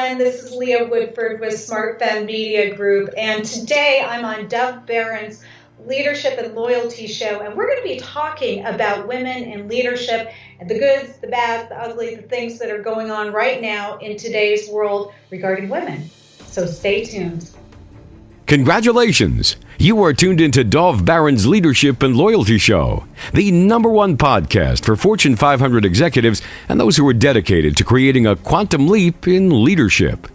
everyone. This is Lea Woodford with SmartFem Media Group, and today I'm on Dove Barron's Leadership and Loyalty Show, and we're going to be talking about women in leadership and the goods, the bad, the ugly, the things that are going on right now in today's world regarding women. So stay tuned. Congratulations! You are tuned into Dove Barron's Leadership and Loyalty Show, the #1 podcast for Fortune 500 executives and those who are dedicated to creating a quantum leap in leadership.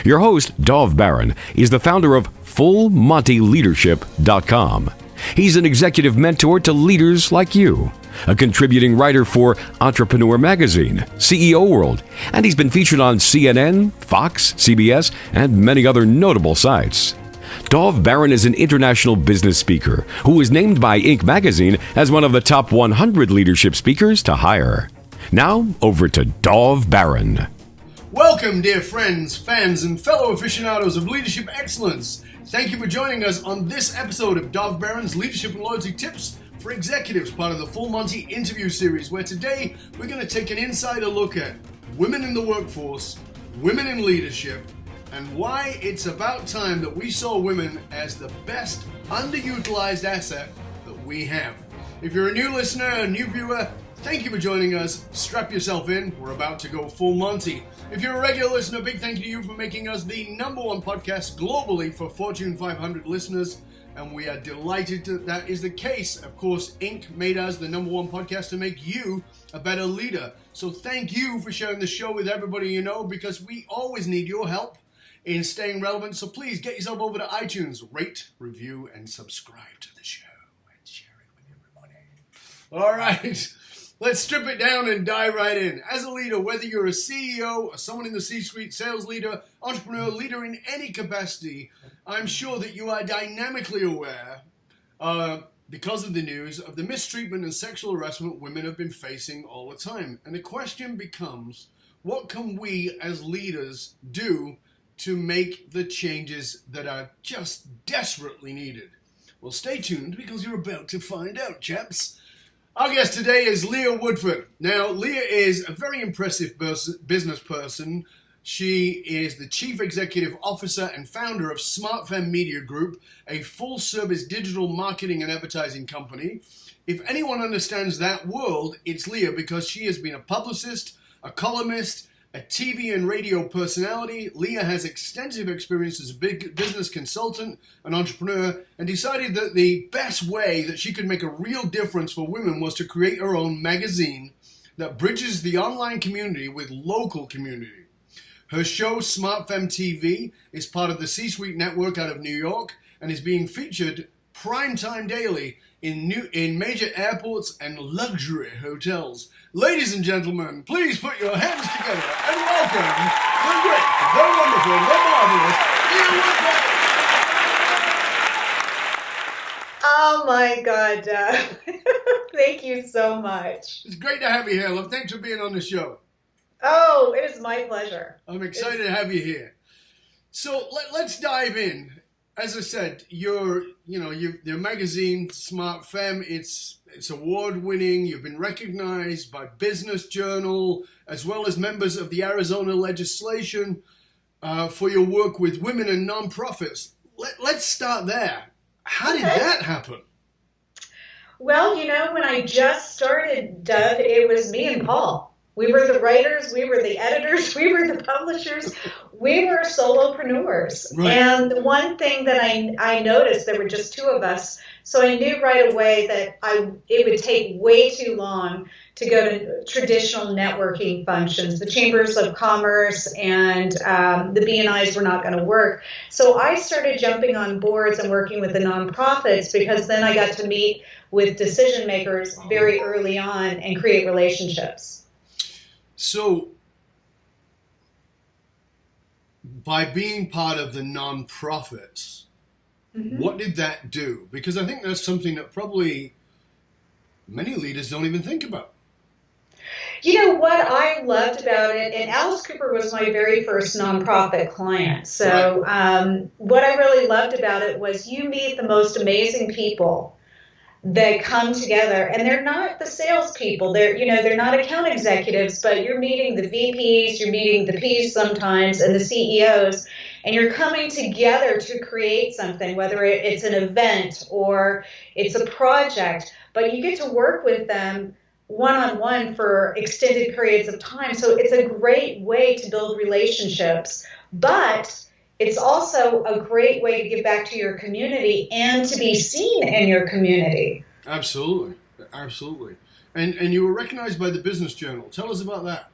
Your host, Dove Barron, is the founder of FullMontyLeadership.com. He's an executive mentor to leaders like you, a contributing writer for Entrepreneur Magazine, CEO World, and he's been featured on CNN, Fox, CBS, and many other notable sites. Dove Barron is an international business speaker who was named by Inc. magazine as one of the top 100 leadership speakers to hire. Now, over to Dove Barron. Welcome, dear friends, fans, and fellow aficionados of leadership excellence. Thank you for joining us on this episode of Dove Barron's Leadership and Loyalty Tips for Executives, part of the Full Monty interview series, where today we're going to take an insider look at women in the workforce, women in leadership, and why it's about time that we saw women as the best underutilized asset that we have. If you're a new listener, a new viewer, thank you for joining us. Strap yourself in. We're about to go full Monty. If you're a regular listener, big thank you to you for making us the #1 podcast globally for Fortune 500 listeners. And we are delighted that is the case. Of course, Inc. made us the #1 podcast to make you a better leader. So thank you for sharing the show with everybody you know, because we always need your help in staying relevant. So please get yourself over to iTunes, rate, review, and subscribe to the show and share it with everybody. All right, let's strip it down and dive right in. As a leader, whether you're a CEO or someone in the C-suite, sales leader, entrepreneur, leader in any capacity, I'm sure that you are dynamically aware, because of the news, of the mistreatment and sexual harassment women have been facing all the time. And the question becomes, what can we as leaders do to make the changes that are just desperately needed? Well, stay tuned because you're about to find out, chaps. Our guest today is Lea Woodford. Now, Lea is a very impressive business person. She is the Chief Executive Officer and founder of SmartFem Media Group, a full-service digital marketing and advertising company. If anyone understands that world, it's Lea, because she has been a publicist, a columnist, a TV and radio personality. Lea has extensive experience as a big business consultant, an entrepreneur, and decided that the best way that she could make a real difference for women was to create her own magazine that bridges the online community with local community. Her show, SmartFem TV, is part of the C-Suite network out of New York and is being featured primetime daily in major airports and luxury hotels. Ladies and gentlemen, please put your hands together and welcome the great, the wonderful, the marvelous Lea Woodford. Oh my God, thank you so much. It's great to have you here. Look, thanks for being on the show. Oh, it is my pleasure. I'm excited to have you here. So let's dive in. As I said, your magazine, SmartFem, it's award-winning. You've been recognized by Business Journal, as well as members of the Arizona legislation for your work with women and nonprofits. Let's start there. How did that happen? Well, when I just started Dove, it was me and Paul. We were the writers, we were the editors, we were the publishers, we were solopreneurs. Right. And the one thing that I noticed, there were just two of us, so I knew right away that it would take way too long to go to traditional networking functions. The chambers of commerce and the B&Is were not going to work. So I started jumping on boards and working with the nonprofits, because then I got to meet with decision makers very early on and create relationships. So, by being part of the nonprofits, what did that do? Because I think that's something that probably many leaders don't even think about. What I loved about it, and Alice Cooper was my very first nonprofit client. So what I really loved about it was you meet the most amazing people that come together, and they're not the salespeople. They're not account executives, but you're meeting the VPs, you're meeting the Ps sometimes, and the CEOs, and you're coming together to create something, whether it's an event or it's a project, but you get to work with them one-on-one for extended periods of time. So it's a great way to build relationships, but it's also a great way to give back to your community and to be seen in your community. Absolutely. Absolutely. And you were recognized by the Business Journal. Tell us about that.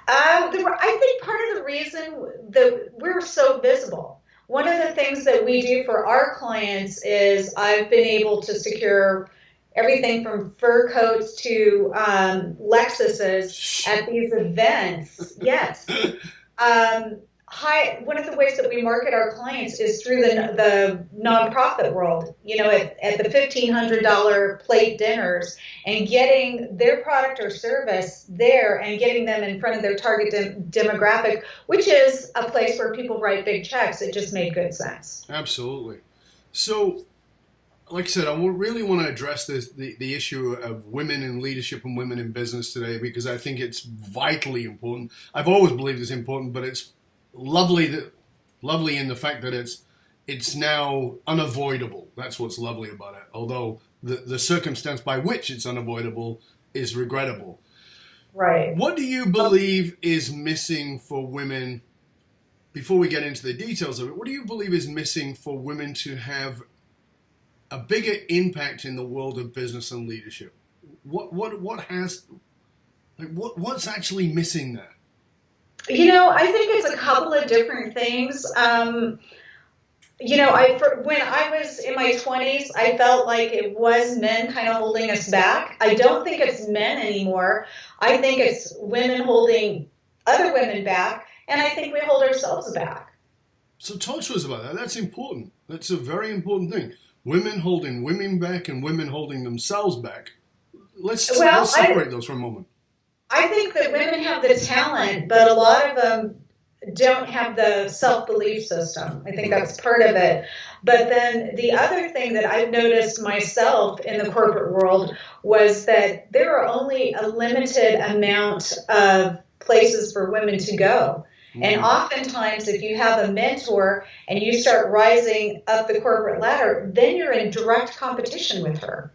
I think part of the reason that we're so visible, one of the things that we do for our clients is I've been able to secure everything from fur coats to Lexuses at these events. Yes. One of the ways that we market our clients is through the nonprofit world, at the $1,500 plate dinners, and getting their product or service there and getting them in front of their target demographic, which is a place where people write big checks. It just made good sense. Absolutely. So, like I said, I really want to address the issue of women in leadership and women in business today, because I think it's vitally important. I've always believed it's important, but it's lovely in the fact that it's now unavoidable. That's what's lovely about it. Although the circumstance by which it's unavoidable is regrettable. Right. What do you believe is missing for women, before we get into the details of it, what do you believe is missing for women to have a bigger impact in the world of business and leadership? What's actually missing there? I think it's a couple of different things. When I was in my 20s, I felt like it was men kind of holding us back. I don't think it's men anymore. I think it's women holding other women back, and I think we hold ourselves back. So talk to us about that. That's important. That's a very important thing. Women holding women back and women holding themselves back. Let's separate those for a moment. I think that women have the talent, but a lot of them don't have the self-belief system. I think that's part of it. But then the other thing that I've noticed myself in the corporate world was that there are only a limited amount of places for women to go. And oftentimes, if you have a mentor and you start rising up the corporate ladder, then you're in direct competition with her.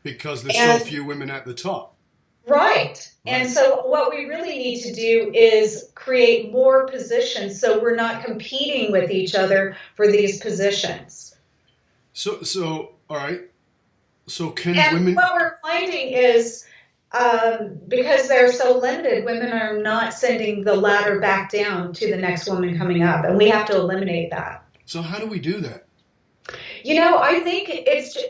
Because there's so few women at the top. Right. And so what we really need to do is create more positions so we're not competing with each other for these positions. So all right. So can and women... what we're finding is because they're so limited, women are not sending the ladder back down to the next woman coming up. And we have to eliminate that. So how do we do that? I think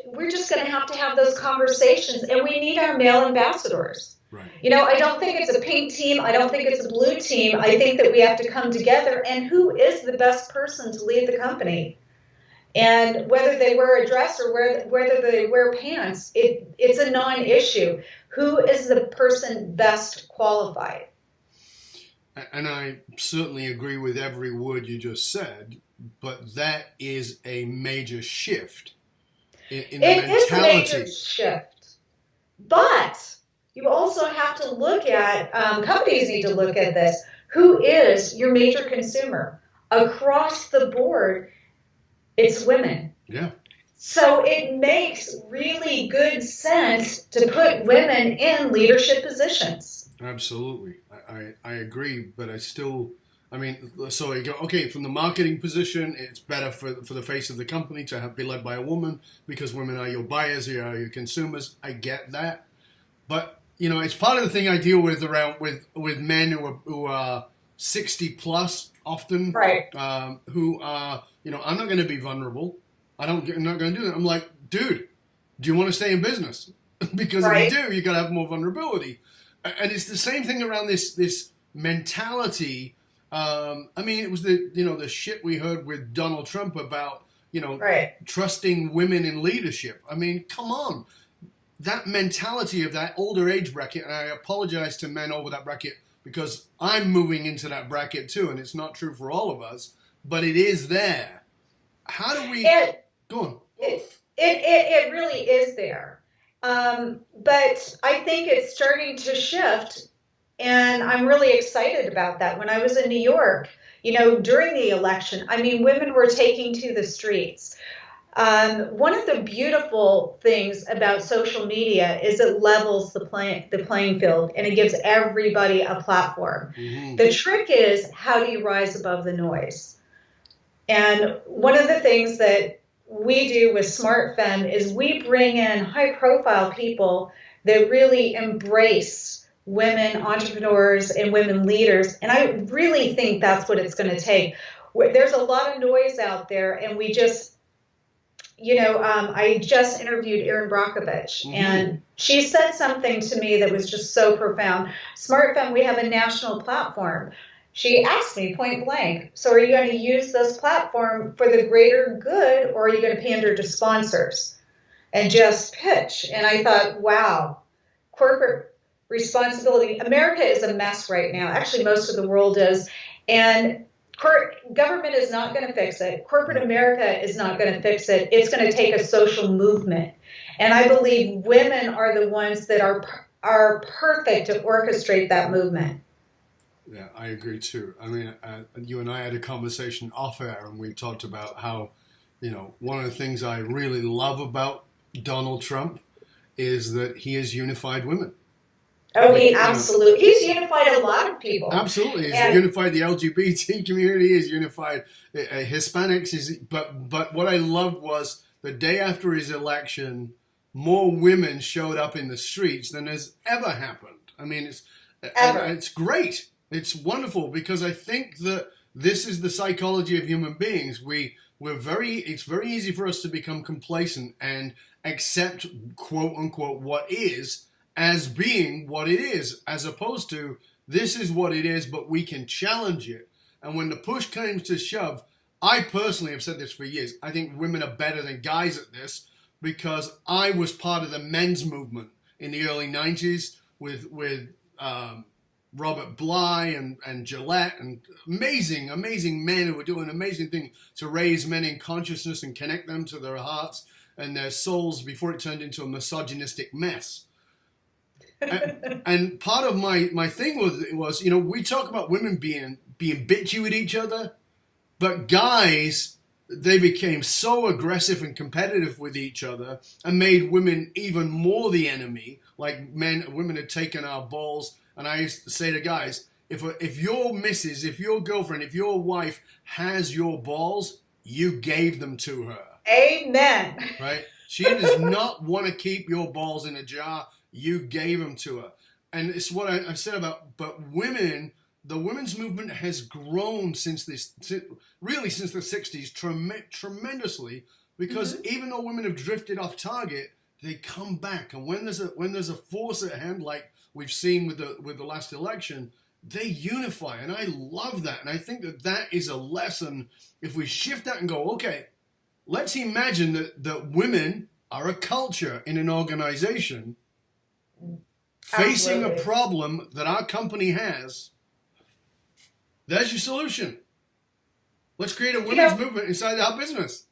we're just going to have those conversations, and we need our male ambassadors. Right. I don't think it's a pink team. I don't think it's a blue team. I think that we have to come together, and who is the best person to lead the company? And whether they wear a dress or whether they wear pants, it's a non-issue. Who is the person best qualified? And I certainly agree with every word you just said, but that is a major shift in the mentality. It is a major shift. But you also have to look at, companies need to look at this. Who is your major consumer? Across the board, it's women. Yeah. So it makes really good sense to put women in leadership positions. Absolutely. I agree, but so you go, okay, from the marketing position, it's better for the face of the company to be led by a woman because women are your buyers, they are your consumers. I get that. But, it's part of the thing I deal with around with men who are 60 plus often, right? Who are, I'm not going to be vulnerable. I'm not going to do that. I'm like, dude, do you want to stay in business? Because if you do, you got to have more vulnerability. And it's the same thing around this mentality. It was the shit we heard with Donald Trump about, trusting women in leadership. I mean, come on. That mentality of that older age bracket, and I apologize to men over that bracket because I'm moving into that bracket too, and it's not true for all of us, but it is there. How do we... Go on. It really is there. But I think it's starting to shift, and I'm really excited about that. When I was in New York, during the election, I mean, women were taking to the streets. One of the beautiful things about social media is it levels the playing field, and it gives everybody a platform. Mm-hmm. The trick is, how do you rise above the noise? And one of the things that we do with SmartFem is we bring in high-profile people that really embrace women entrepreneurs and women leaders. And I really think that's what it's going to take. There's a lot of noise out there, and we just, I just interviewed Erin Brockovich, and she said something to me that was just so profound. SmartFem, we have a national platform. She asked me point blank, so are you going to use this platform for the greater good, or are you going to pander to sponsors and just pitch? And I thought, wow, corporate responsibility. America is a mess right now. Actually, most of the world is. And government is not going to fix it. Corporate America is not going to fix it. It's going to take a social movement. And I believe women are the ones that are perfect to orchestrate that movement. Yeah, I agree too. I mean, you and I had a conversation off air, and we talked about how, one of the things I really love about Donald Trump is that he has unified women. Oh, he absolutely. He's unified a lot of people. Absolutely. He's unified the LGBT community, he's unified Hispanics. But what I loved was the day after his election, more women showed up in the streets than has ever happened. I mean, it's great. It's wonderful, because I think that this is the psychology of human beings. It's very easy for us to become complacent and accept, quote unquote, what is as being what it is, as opposed to this is what it is, but we can challenge it. And when the push comes to shove, I personally have said this for years, I think women are better than guys at this, because I was part of the men's movement in the early 90s with Robert Bly and Gillette, and amazing men who were doing amazing things to raise men in consciousness and connect them to their hearts and their souls before it turned into a misogynistic mess. And part of my thing was, we talk about women being bitchy with each other, but guys, they became so aggressive and competitive with each other and made women even more the enemy. Like women had taken our balls. And I used to say to guys, if your missus, if your girlfriend, if your wife has your balls, you gave them to her. Amen. Right? She does not want to keep your balls in a jar. You gave them to her. And it's what I said about, but women, the women's movement has grown since the 60s tremendously, because even though women have drifted off target, they come back. And when there's a force at hand, like we've seen with the last election, they unify, and I love that. And I think that is a lesson. If we shift that and go, okay, let's imagine that women are a culture in an organization facing a problem that our company has. There's your solution. Let's create a women's movement inside our business.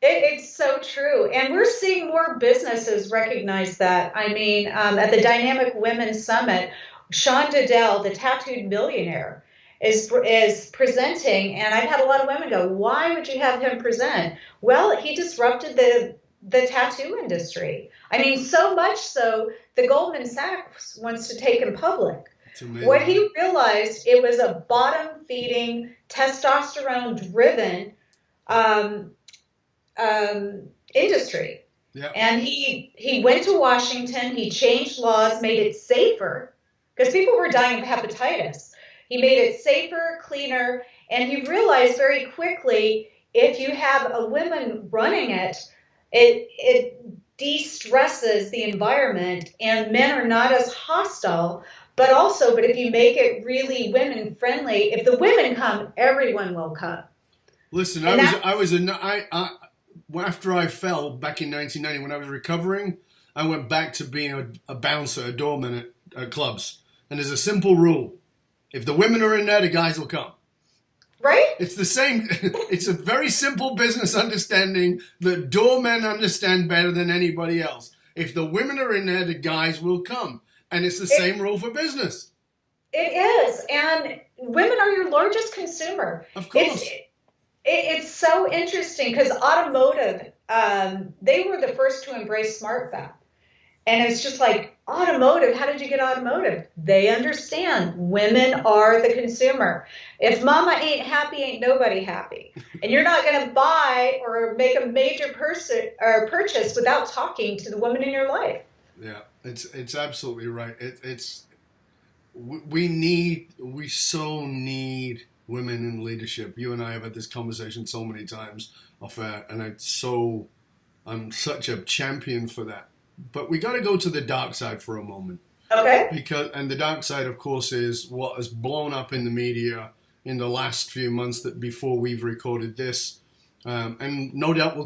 It's so true. And we're seeing more businesses recognize that. I mean, at the Dynamic Women's Summit, Sean Diddell, the tattooed millionaire, is presenting. And I've had a lot of women go, why would you have him present? Well, he disrupted the tattoo industry. I mean, so much so, the Goldman Sachs wants to take him public. What he realized, it was a bottom-feeding, testosterone-driven industry. Yep. And he went to Washington, he changed laws, made it safer, because people were dying of hepatitis. He made it safer, cleaner, and he realized very quickly, if you have a woman running it, it de-stresses the environment, and men are not as hostile. But if you make it really women friendly, if the women come, everyone will come. Listen, after I fell back in 1990, when I was recovering, I went back to being a bouncer, a doorman at clubs. And there's a simple rule: if the women are in there, the guys will come. Right? It's the same. It's a very simple business understanding that doormen understand better than anybody else. If the women are in there, the guys will come. And it's the same rule for business. It is. And women are your largest consumer. Of course. It's so interesting because automotive, they were the first to embrace SmartFem. And it's just like, automotive, how did you get automotive? They understand women are the consumer. If mama ain't happy, ain't nobody happy. And you're not going to buy or make a major purchase without talking to the woman in your life. Yeah, it's absolutely right. We so need women in leadership. You and I have had this conversation so many times off air, and I'm such a champion for that. But we got to go to the dark side for a moment. Okay. And the dark side, of course, is what has blown up in the media in the last few months that before we've recorded this, and no doubt will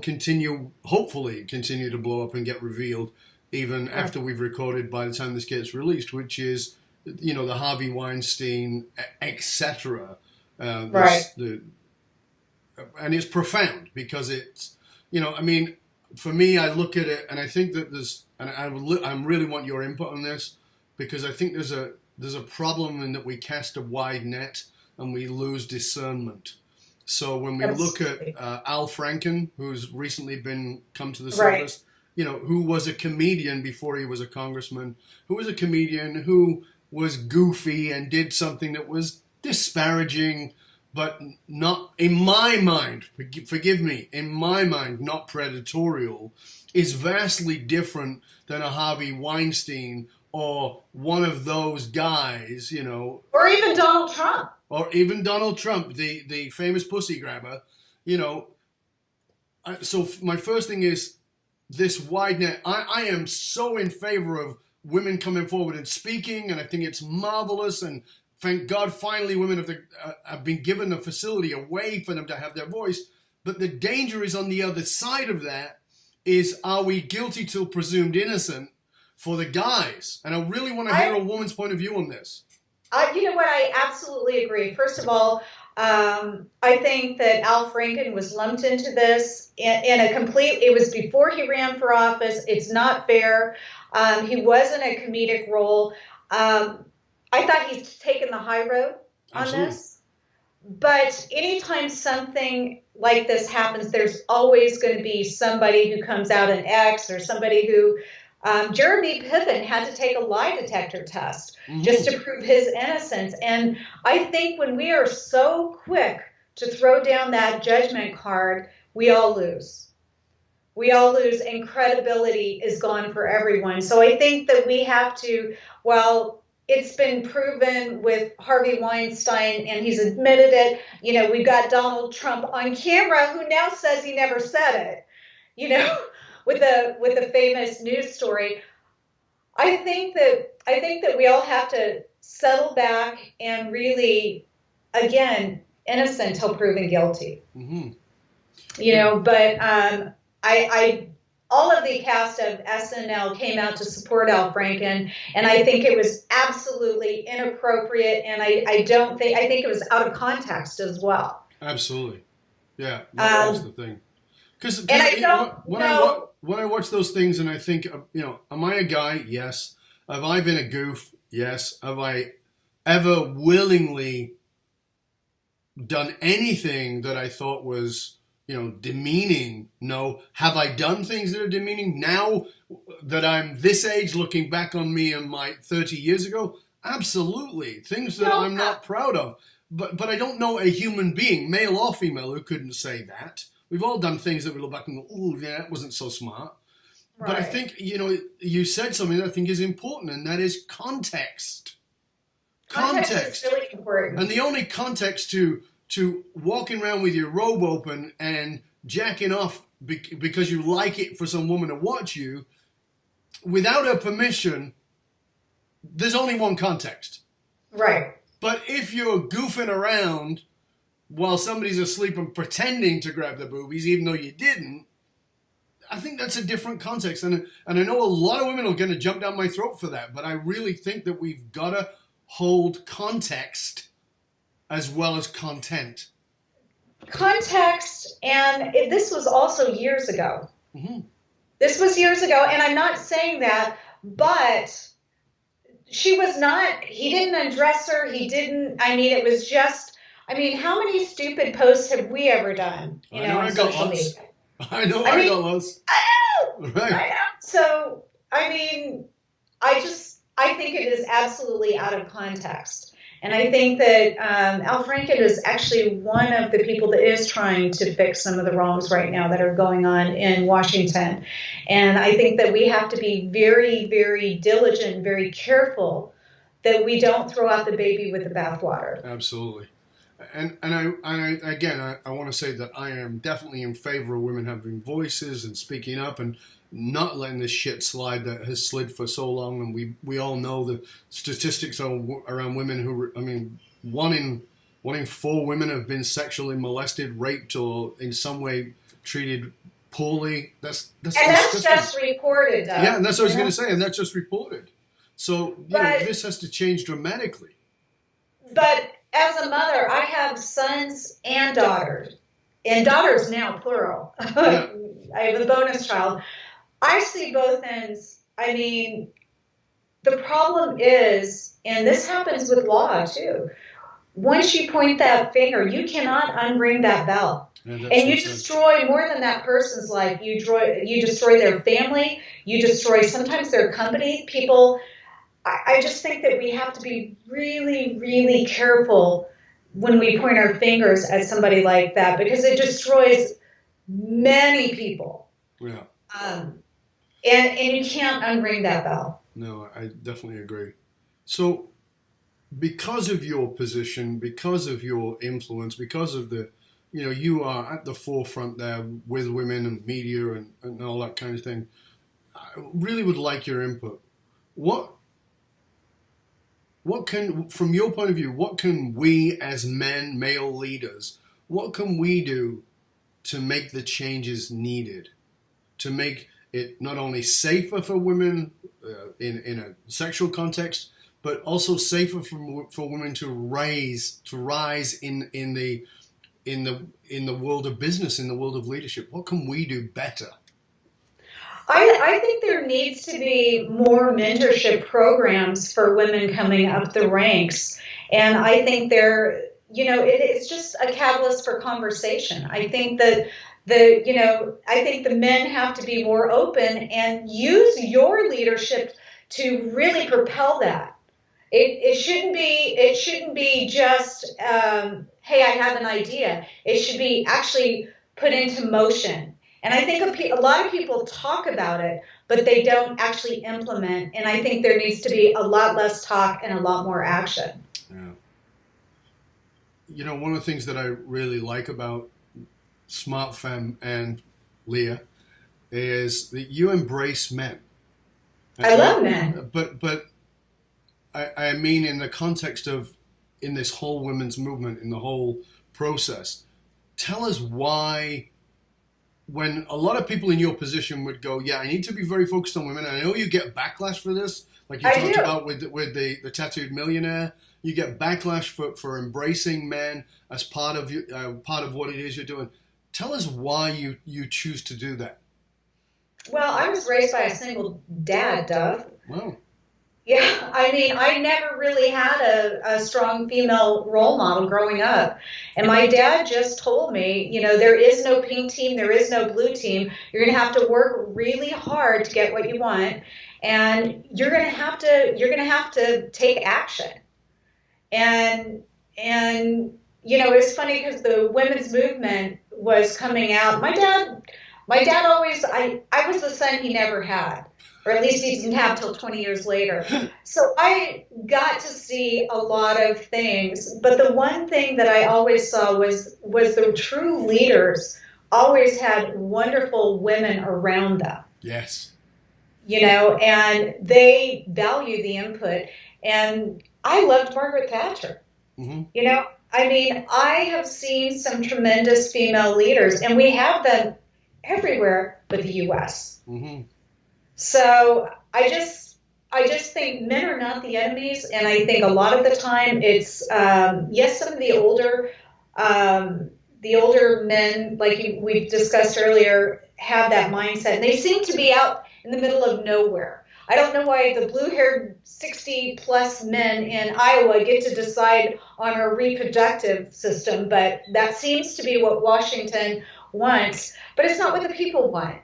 hopefully continue to blow up and get revealed even after we've recorded by the time this gets released, which is, the Harvey Weinstein, etc. Right. And it's profound because it's, for me, I look at it and I think that I really want your input on this, because I think there's a problem in that we cast a wide net and we lose discernment. So when we look at Al Franken, who's recently come to the surface, who was a comedian before he was a congressman, who was a comedian who was goofy and did something that was disparaging, but not, in my mind, forgive me, in my mind, not predatorial, is vastly different than a Harvey Weinstein or one of those guys, Or even Donald Trump. Or even Donald Trump, the famous pussy grabber, So my first thing is this wide net. I am so in favor of women coming forward and speaking, and I think it's marvelous, and thank God finally women have been given a facility, a way for them to have their voice. But the danger is on the other side of that is, are we guilty till presumed innocent for the guys? And I really want to hear a woman's point of view on this. You know what? I absolutely agree. First of all, I think that Al Franken was lumped into this in a complete, it was before he ran for office. It's not fair. He was in a comedic role. I thought he's taken the high road on Absolutely. this. But anytime something like this happens, there's always going to be somebody who comes out an X, or somebody who, Jeremy Piven had to take a lie detector test just to prove his innocence. And I think when we are so quick to throw down that judgment card, we all lose. We all lose, and credibility is gone for everyone. So I think that we have to, it's been proven with Harvey Weinstein, and he's admitted it. We've got Donald Trump on camera, who now says he never said it, with the famous news story. I think that we all have to settle back and really, again, innocent till proven guilty. But I all of the cast of SNL came out to support Al Franken, and I think it was absolutely inappropriate, and I think it was out of context as well. Absolutely. Yeah, that's the thing. Because when I watch those things and I think, am I a guy? Yes. Have I been a goof? Yes. Have I ever willingly done anything that I thought was, demeaning? No. Have I done things that are demeaning now that I'm this age, looking back on me and my 30 years ago? Absolutely. Things that I'm not proud of. But I don't know a human being, male or female, who couldn't say that. We've all done things that we look back and go, oh, yeah, that wasn't so smart. Right. But I think, you said something that I think is important, and that is context. Context is really important. And the only context to walking around with your robe open and jacking off because you like it for some woman to watch you, without her permission, there's only one context. Right. But if you're goofing around while somebody's asleep and pretending to grab the boobies, even though you didn't, I think that's a different context. And I know a lot of women are going to jump down my throat for that, but I really think that we've got to hold context as well as content. Context, and this was also years ago. Mm-hmm. This was years ago, and I'm not saying that, but she was not, he didn't undress her, he didn't, I mean, it was just, I mean, how many stupid posts have we ever done, you know, on social media? I know I got lots. I know! Right. I know. So, I mean, I think it is absolutely out of context. And I think that Al Franken is actually one of the people that is trying to fix some of the wrongs right now that are going on in Washington. And I think that we have to be very, very diligent, very careful that we don't throw out the baby with the bathwater. Absolutely. And I want to say that I am definitely in favor of women having voices and speaking up and not letting this shit slide that has slid for so long. And we all know the statistics around women who, I mean, one in 4 women have been sexually molested, raped, or in some way treated poorly. That's just reported, though. Yeah, and that's what I was going to say, and that's just reported. So this has to change dramatically. But as a mother, I have sons and daughters now, plural. Yeah. I have a bonus child. I see both ends. I mean, the problem is, and this happens with law too, once you point that finger, you cannot unring that bell. And you destroy more than that person's life. You destroy their family. You destroy sometimes their company. People, I just think that we have to be really, really careful when we point our fingers at somebody like that, because it destroys many people. Yeah. And you can't unring that bell. No, I definitely agree. So because of your position, because of your influence, because of the, you are at the forefront there with women and media and all that kind of thing, I really would like your input. What can, from your point of view, what can we as men, male leaders, what can we do to make the changes needed, to make it not only safer for women in a sexual context, but also safer for women to rise in the world of business, in the world of leadership? What can we do better? I think there needs to be more mentorship programs for women coming up the ranks. And I think it's just a catalyst for conversation. I think that I think the men have to be more open and use your leadership to really propel that. It shouldn't be just, hey, I have an idea. It should be actually put into motion. And I think a lot of people talk about it, but they don't actually implement. And I think there needs to be a lot less talk and a lot more action. Yeah. One of the things that I really like about SmartFem and Lea is that you embrace men. I love men. But I mean in the context of, in this whole women's movement, in the whole process, tell us why, when a lot of people in your position would go, yeah, I need to be very focused on women. And I know you get backlash for this, like you talked about with the tattooed millionaire. You get backlash for embracing men as part of what it is you're doing. Tell us why you choose to do that. Well, I was raised by a single dad, Dove. Wow. Yeah, I mean, I never really had a strong female role model growing up. And my dad just told me, there is no pink team, there is no blue team. You're going to have to work really hard to get what you want. And you're going to have to take action. And it's funny because the women's movement was coming out. My dad always, I was the son he never had. Or at least he didn't have till 20 years later. So I got to see a lot of things. But the one thing that I always saw was the true leaders always had wonderful women around them. Yes. And they value the input. And I loved Margaret Thatcher. Mm-hmm. I have seen some tremendous female leaders, and we have them everywhere but the U.S. Mm-hmm. So I just think men are not the enemies, and I think a lot of the time it's yes, some of the older the older men, like we've discussed earlier, have that mindset. And they seem to be out in the middle of nowhere. I don't know why the blue-haired 60-plus men in Iowa get to decide on our reproductive system, but that seems to be what Washington wants. But it's not what the people want.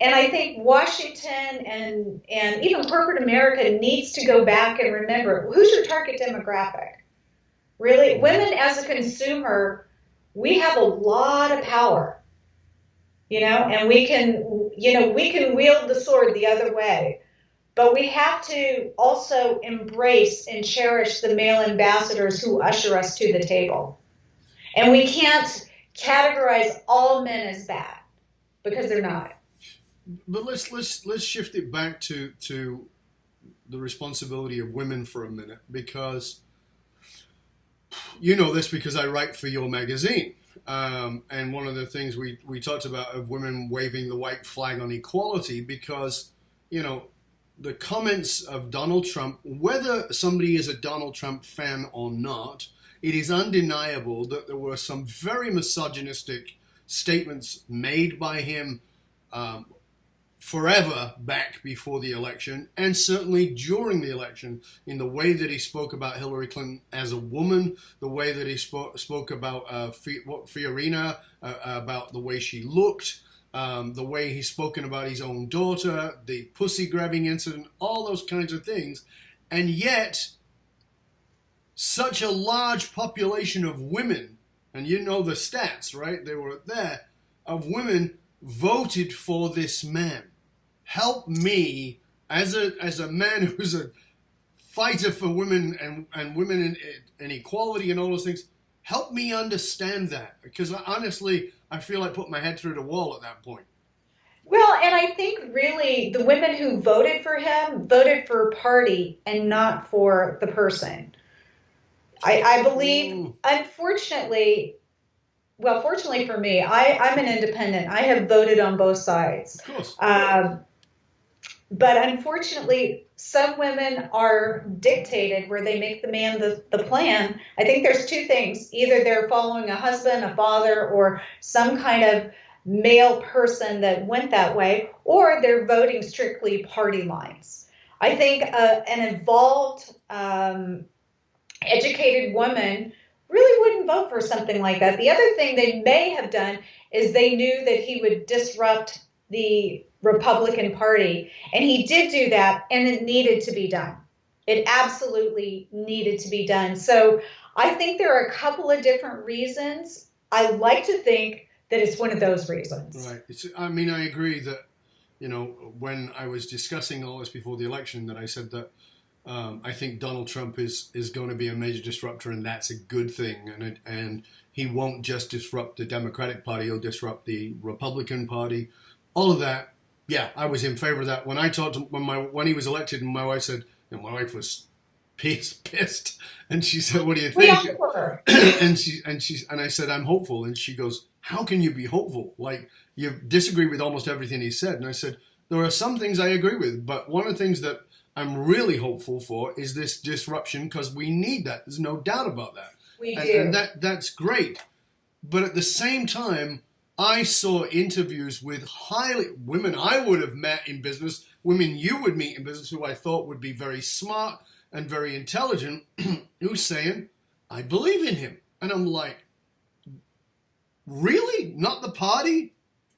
And I think Washington and even corporate America needs to go back and remember, who's your target demographic? Really, women as a consumer, we have a lot of power, and we can wield the sword the other way. But we have to also embrace and cherish the male ambassadors who usher us to the table. And we can't categorize all men as bad, because they're not. But let's shift it back to the responsibility of women for a minute, because you know this because I write for your magazine. And one of the things we talked about of women waving the white flag on equality, because, the comments of Donald Trump, whether somebody is a Donald Trump fan or not, it is undeniable that there were some very misogynistic statements made by him forever back before the election, and certainly during the election, in the way that he spoke about Hillary Clinton as a woman, the way that he spoke about Fiorina, about the way she looked, the way he's spoken about his own daughter, the pussy grabbing incident, all those kinds of things. And yet, such a large population of women, and you know the stats, right? They were there, of women voted for this man. Help me, as a man who's a fighter for women and women and equality and all those things, help me understand that. Because honestly, I feel like putting my head through the wall at that point. Well, and I think really the women who voted for him voted for party and not for the person. I believe, unfortunately, well, fortunately for me, I'm an independent. I have voted on both sides. Of course. But unfortunately, some women are dictated where they make the man the plan. I think there's two things. Either they're following a husband, a father, or some kind of male person that went that way, or they're voting strictly party lines. I think an involved, educated woman really wouldn't vote for something like that. The other thing they may have done is they knew that he would disrupt the Republican Party, and he did do that, and it needed to be done. It absolutely needed to be done. So I think there are a couple of different reasons. I like to think that it's one of those reasons. Right. I agree that, when I was discussing all this before the election, that I said that I think Donald Trump is going to be a major disruptor, and that's a good thing. And he won't just disrupt the Democratic Party; he'll disrupt the Republican Party. All of that. Yeah, I was in favor of that. When I talked to when he was elected, and my wife said, and my wife was pissed, and she said, "What do you think?" and I said, "I'm hopeful." And she goes, "How can you be hopeful? Like, you disagree with almost everything he said." And I said, "There are some things I agree with, but one of the things that I'm really hopeful for is this disruption, because we need that. There's no doubt about that. We do. And that's great. But at the same time, I saw interviews with women I would have met in business, women you would meet in business who I thought would be very smart and very intelligent, who's saying, I believe in him. And I'm like, really? Not the party?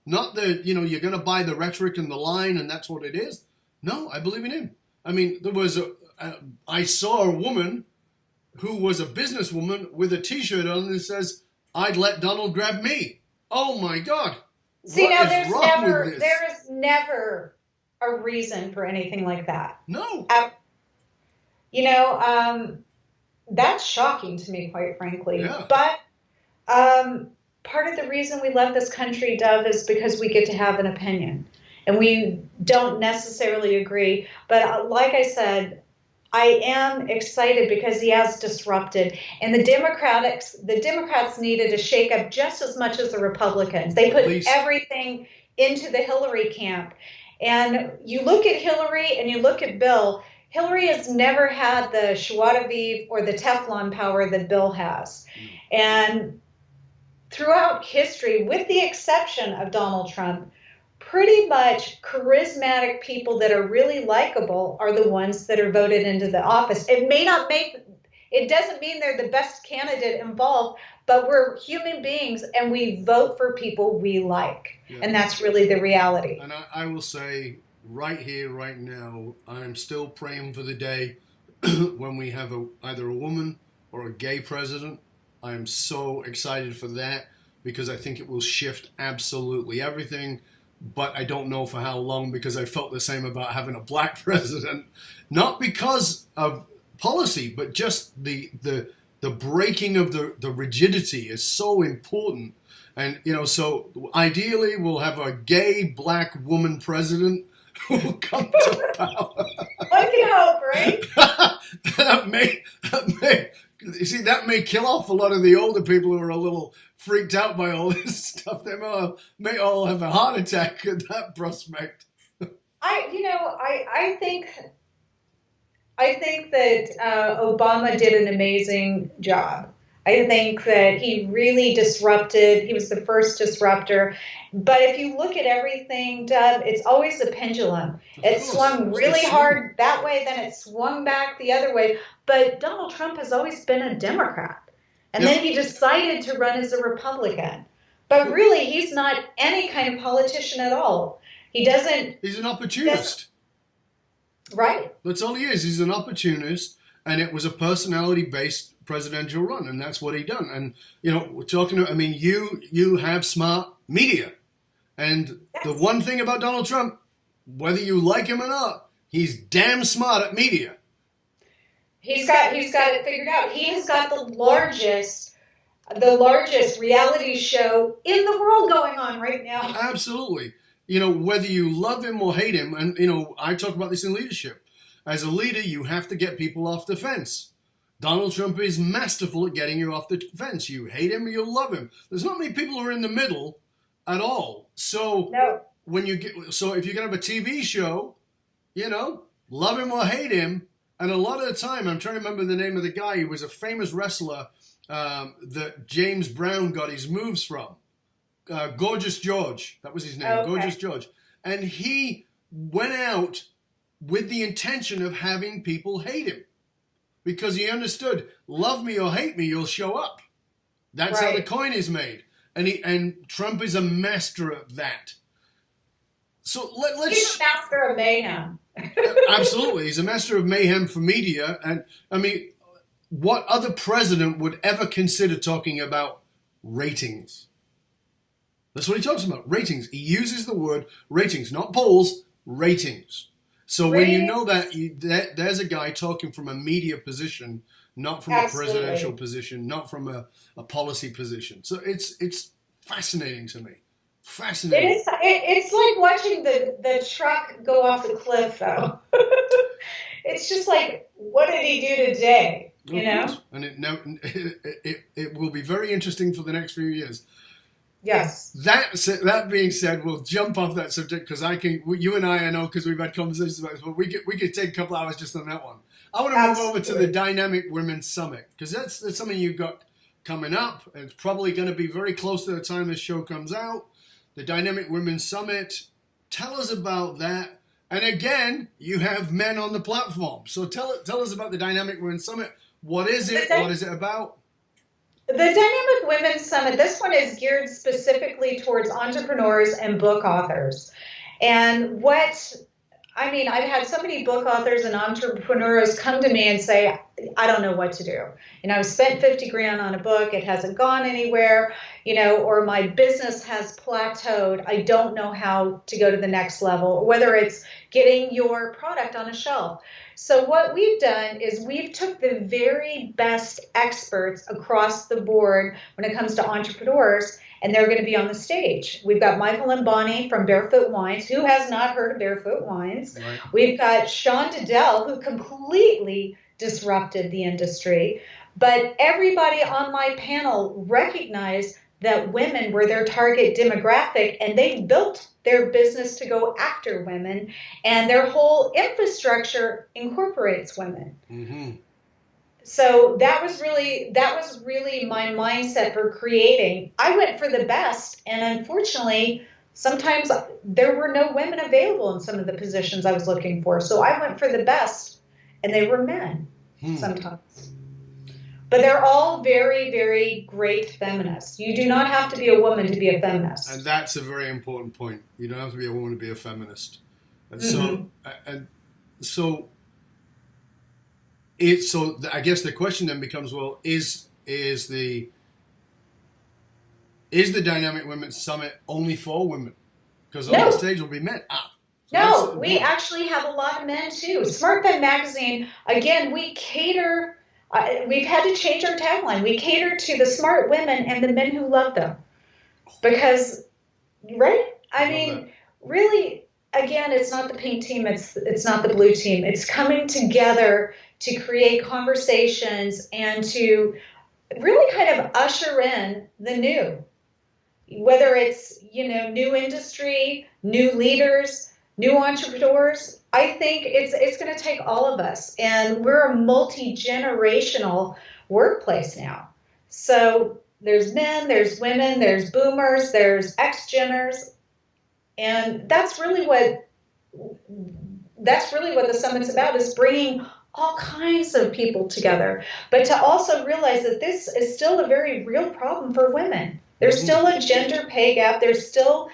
Not the, you're going to buy the rhetoric and the line and that's what it is? No, I believe in him. I mean, I saw a woman who was a businesswoman with a T-shirt on that says, I'd let Donald grab me. Oh my God. See, now there is never a reason for anything like that. No. That's shocking to me, quite frankly. Yeah. But part of the reason we love this country, Dove, is because we get to have an opinion. And we don't necessarily agree. But like I said, I am excited because he has disrupted. And the Democrats needed a shakeup just as much as the Republicans. They put everything into the Hillary camp. And you look at Hillary and you look at Bill. Hillary has never had the Shwadaviv or the Teflon power that Bill has. And throughout history, with the exception of Donald Trump, pretty much charismatic people that are really likable are the ones that are voted into the office. It doesn't mean they're the best candidate involved, but we're human beings and we vote for people we like. Yes. And that's really the reality. And I will say right here, right now, I'm still praying for the day when we have either a woman or a gay president. I am so excited for that because I think it will shift absolutely everything. But I don't know for how long, because I felt the same about having a black president, not because of policy, but just the breaking of the rigidity is so important. And, so ideally we'll have a gay black woman president who will come to power. One can hope, right? that may kill off a lot of the older people who are a little freaked out by all this stuff. They may all have a heart attack at that prospect. I think that Obama did an amazing job. I think that he really disrupted. He was the first disruptor. But if you look at everything, Deb, it's always a pendulum. It swung really hard that way, then it swung back the other way. But Donald Trump has always been a Democrat. And then he decided to run as a Republican. But really, he's not any kind of politician at all. He's an opportunist. Right. That's all he is. He's an opportunist. And it was a personality-based presidential run. And that's what he done. And, we're talking, you have smart media. And the one thing about Donald Trump, whether you like him or not, he's damn smart at media. He's got it figured out. He has got the largest reality show in the world going on right now. Absolutely. Whether you love him or hate him, and, I talk about this in leadership. As a leader, you have to get people off the fence. Donald Trump is masterful at getting you off the fence. You hate him or you love him. There's not many people who are in the middle at all. So no. If you can have a TV show, love him or hate him, and a lot of the time, I'm trying to remember the name of the guy. He was a famous wrestler that James Brown got his moves from. Gorgeous George. That was his name. Okay. Gorgeous George. And he went out with the intention of having people hate him. Because he understood, love me or hate me, you'll show up. That's how the coin is made. And Trump is a master at that. So let's... He's a master of mayhem. Absolutely. He's a master of mayhem for media. And, what other president would ever consider talking about ratings? That's what he talks about, ratings. He uses the word ratings, not polls, ratings. So when you know that, there's a guy talking from a media position, not from a presidential position, not from a policy position. So it's fascinating to me. Fascinating. It's like watching the truck go off the cliff, though. It's just like, what did he do today? And it will be very interesting for the next few years. Yes. That being said, we'll jump off that subject because you and I know because we've had conversations about this, but we could take a couple hours just on that one. I want to move over to the Dynamic Women's Summit because that's something you've got coming up. It's probably going to be very close to the time this show comes out. The Dynamic Women's Summit. Tell us about that. And again, you have men on the platform. So tell us about the Dynamic Women's Summit. What is it? What is it about? The Dynamic Women's Summit, this one is geared specifically towards entrepreneurs and book authors. And I've had so many book authors and entrepreneurs come to me and say, I don't know what to do. I've spent $50,000 on a book. It hasn't gone anywhere, or my business has plateaued. I don't know how to go to the next level, whether it's getting your product on a shelf. So what we've done is we've took the very best experts across the board when it comes to entrepreneurs, and they're going to be on the stage. We've got Michael and Bonnie from Barefoot Wines. Who has not heard of Barefoot Wines? Right. We've got Sean Diddell, who completely disrupted the industry. But everybody on my panel recognized that women were their target demographic, and they built their business to go after women, and their whole infrastructure incorporates women. Mm-hmm. So that was really my mindset for creating. I went for the best, and unfortunately, sometimes there were no women available in some of the positions I was looking for. So I went for the best, and they were men sometimes. But they're all very, very great feminists. You do not have to be a woman to be a feminist. And that's a very important point. You don't have to be a woman to be a feminist. And so I guess the question then becomes, well, is the Dynamic Women's Summit only for women? Because on the stage will be men. No, we actually have a lot of men too. SmartFem Magazine, again, we cater. We've had to change our tagline. We cater to the smart women and the men who love them. Because, right? I mean, really, again, it's not the pink team. It's not the blue team. It's coming together to create conversations and to really kind of usher in the new. Whether it's, new industry, new leaders, new entrepreneurs, I think it's going to take all of us. And we're a multi-generational workplace now. So there's men, there's women, there's boomers, there's X-Geners. And that's really what the summit's about, is bringing all kinds of people together. But to also realize that this is still a very real problem for women. There's still a gender pay gap. There's still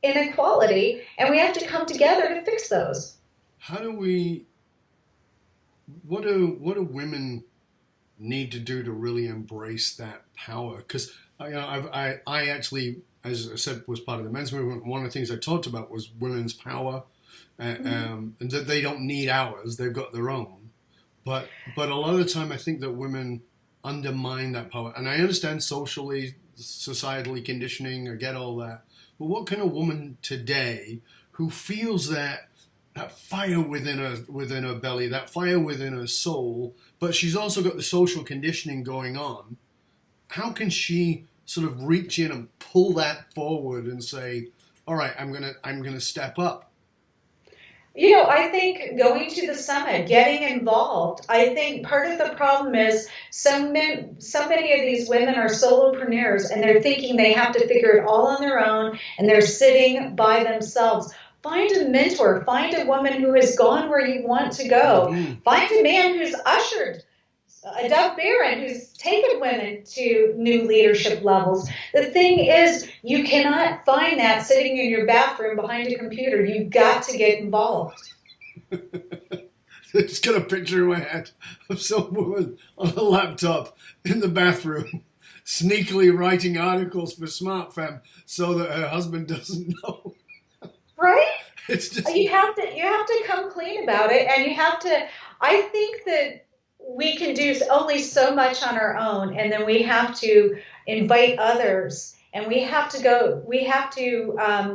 inequality, and we have to come together to fix those. What do women need to do to really embrace that power? Because I actually, as I said, was part of the men's movement. One of the things I talked about was women's power, and that they don't need ours; they've got their own. But a lot of the time, I think that women undermine that power, and I understand socially, societally conditioning. I get all that. But what kind of woman today who feels that fire within her belly, that fire within her soul, but she's also got the social conditioning going on? How can she sort of reach in and pull that forward and say, "All right, I'm gonna step up"? I think going to the summit, getting involved, I think part of the problem is so many of these women are solopreneurs, and they're thinking they have to figure it all on their own, and they're sitting by themselves. Find a mentor. Find a woman who has gone where you want to go. Find a man who's ushered, a Doug Barron who's taken women to new leadership levels. The thing is, you cannot find that sitting in your bathroom behind a computer. You've got to get involved. I just got a picture in my head of some woman on a laptop in the bathroom, sneakily writing articles for SmartFem so that her husband doesn't know. Right? It's just, you have to come clean about it, and you have to. I think that we can do only so much on our own, and then we have to invite others, and we have to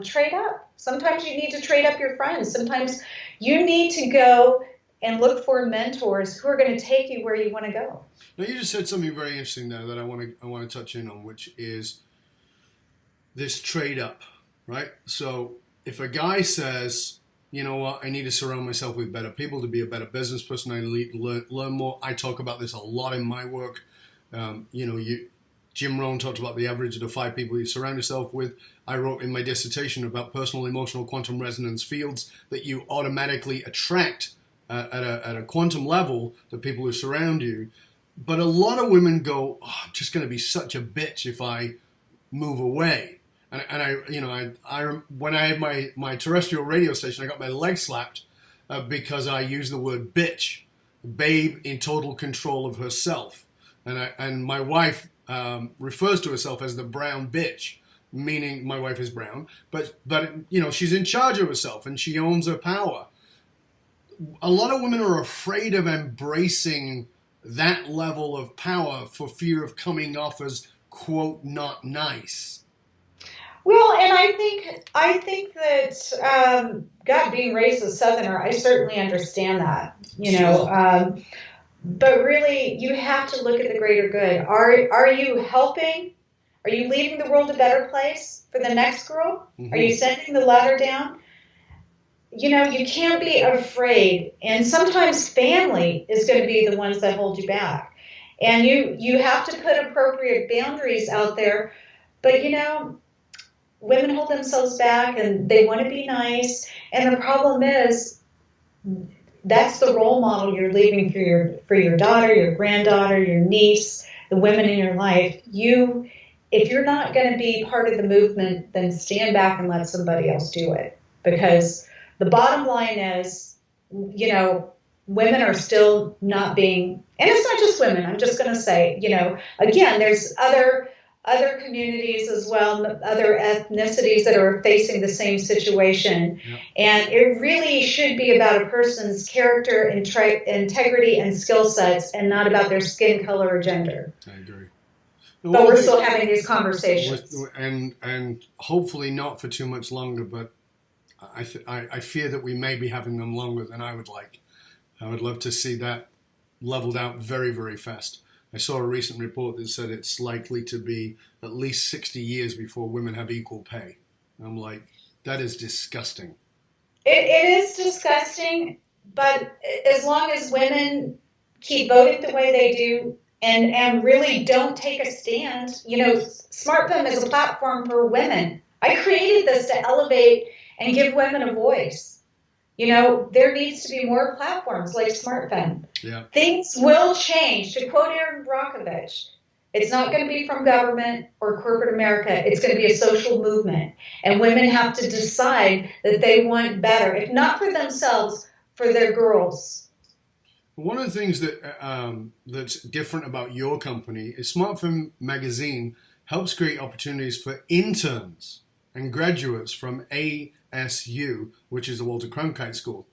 trade up. Sometimes you need to trade up your friends. Sometimes you need to go and look for mentors who are going to take you where you want to go. Now, you just said something very interesting there that I want to touch in on, which is this trade up, right? So if a guy says, "You know what, I need to surround myself with better people to be a better business person, I learn more." I talk about this a lot in my work. Jim Rohn talked about the average of the 5 people you surround yourself with. I wrote in my dissertation about personal, emotional, quantum resonance fields that you automatically attract at a quantum level, the people who surround you. But a lot of women go, "Oh, I'm just going to be such a bitch if I move away." And I when I had my terrestrial radio station, I got my leg slapped because I used the word bitch, babe in total control of herself. And my wife refers to herself as the brown bitch, meaning my wife is brown, but she's in charge of herself and she owns her power. A lot of women are afraid of embracing that level of power for fear of coming off as, quote, not nice. Well, and I think that God, being raised a Southerner, I certainly understand that. But really, you have to look at the greater good. Are you helping? Are you leaving the world a better place for the next girl? Mm-hmm. Are you sending the ladder down? you can't be afraid. And sometimes family is going to be the ones that hold you back. And you have to put appropriate boundaries out there. But, women hold themselves back and they want to be nice. And the problem is that's the role model you're leaving for your daughter, your granddaughter, your niece, the women in your life. If you're not going to be part of the movement, then stand back and let somebody else do it. Because the bottom line is, women are still not being, and it's not just women. I'm just going to say, again, there's other communities as well, other ethnicities that are facing the same situation. Yep. And it really should be about a person's character, integrity, and skill sets, and not about their skin color or gender. I agree. But we're still having these conversations. And hopefully not for too much longer, but I fear that we may be having them longer than I would like. I would love to see that leveled out very, very fast. I saw a recent report that said it's likely to be at least 60 years before women have equal pay. I'm like, that is disgusting. It is disgusting, but as long as women keep voting the way they do and really don't take a stand, SmartFem is a platform for women. I created this to elevate and give women a voice. There needs to be more platforms like SmartFem. Yeah. Things will change. To quote Aaron Brockovich, it's not going to be from government or corporate America. It's going to be a social movement. And women have to decide that they want better, if not for themselves, for their girls. One of the things that that's different about your company is SmartFem Magazine helps create opportunities for interns and graduates from ASU, which is the Walter Cronkite School.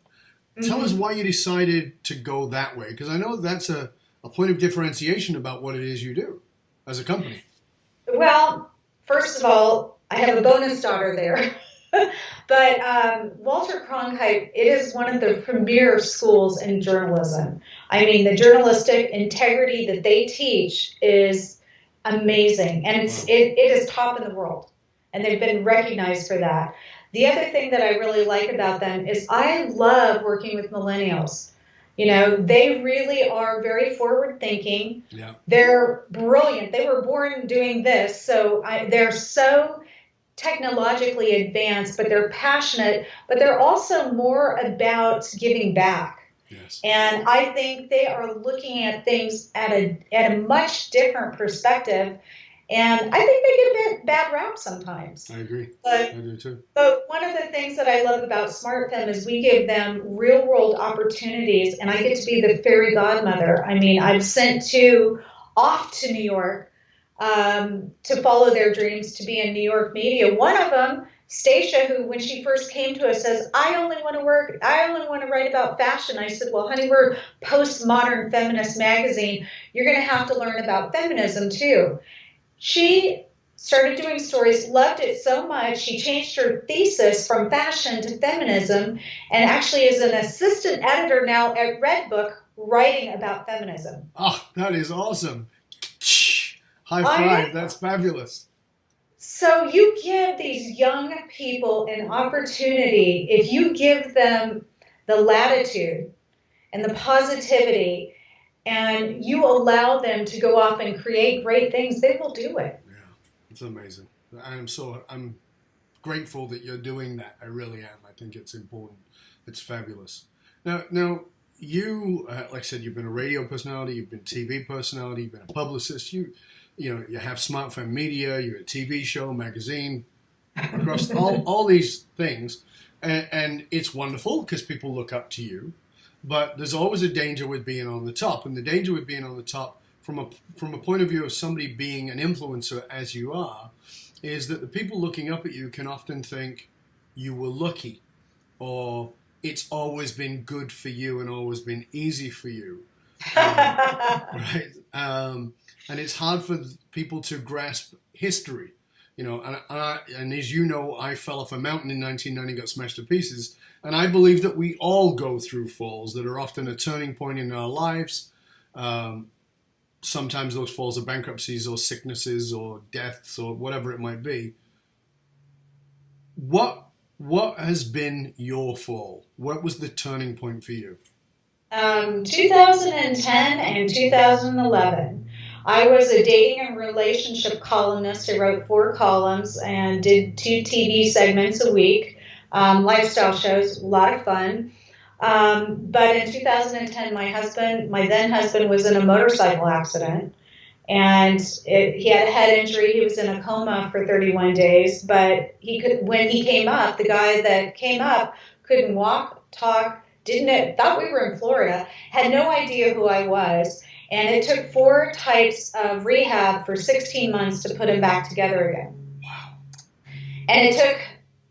Tell us why you decided to go that way, because I know that's a point of differentiation about what it is you do as a company. Well, first of all, I have a bonus daughter there. But Walter Cronkite, it is one of the premier schools in journalism. I mean, the journalistic integrity that they teach is amazing, and it is top in the world, and they've been recognized for that. The other thing that I really like about them is I love working with millennials. They really are very forward-thinking. Yeah. They're brilliant. They were born doing this, so they're so technologically advanced, but they're passionate, but they're also more about giving back. Yes. And I think they are looking at things at a much different perspective. And I think they get a bit bad rap sometimes. I agree. I do too. But one of the things that I love about SmartFem is we give them real world opportunities, and I get to be the fairy godmother. I mean, I've sent two off to New York to follow their dreams to be in New York media. One of them, Stacia, who when she first came to us says, I only want to write about fashion. I said, well, honey, we're postmodern feminist magazine. You're going to have to learn about feminism too. She started doing stories, loved it so much, she changed her thesis from fashion to feminism, and actually is an assistant editor now at Redbook writing about feminism. Oh, that is awesome. High five. That's fabulous. So you give these young people an opportunity, if you give them the latitude and the positivity, and you allow them to go off and create great things, they will do it. Yeah, it's amazing. I'm grateful that you're doing that. I really am. I think it's important. It's fabulous. Now you, like I said, you've been a radio personality, you've been a TV personality, you've been a publicist. You have SmartFem Media, you're a TV show, magazine, across all these things, and it's wonderful because people look up to you. But there's always a danger with being on the top, and the danger with being on the top, from a point of view of somebody being an influencer as you are, is that the people looking up at you can often think you were lucky, or it's always been good for you and always been easy for you, right? And it's hard for people to grasp history, and as you know, I fell off a mountain in 1990, got smashed to pieces. And I believe that we all go through falls that are often a turning point in our lives. Sometimes those falls are bankruptcies or sicknesses or deaths or whatever it might be. What What has been your fall? What was the turning point for you? 2010 and 2011. I was a dating and relationship columnist. I wrote 4 columns and did 2 TV segments a week, lifestyle shows, a lot of fun. But in 2010, my then husband, was in a motorcycle accident, and he had a head injury. He was in a coma for 31 days, but when he came up, the guy that came up couldn't walk, talk, thought we were in Florida, had no idea who I was, and it took 4 types of rehab for 16 months to put him back together again. Wow. And it took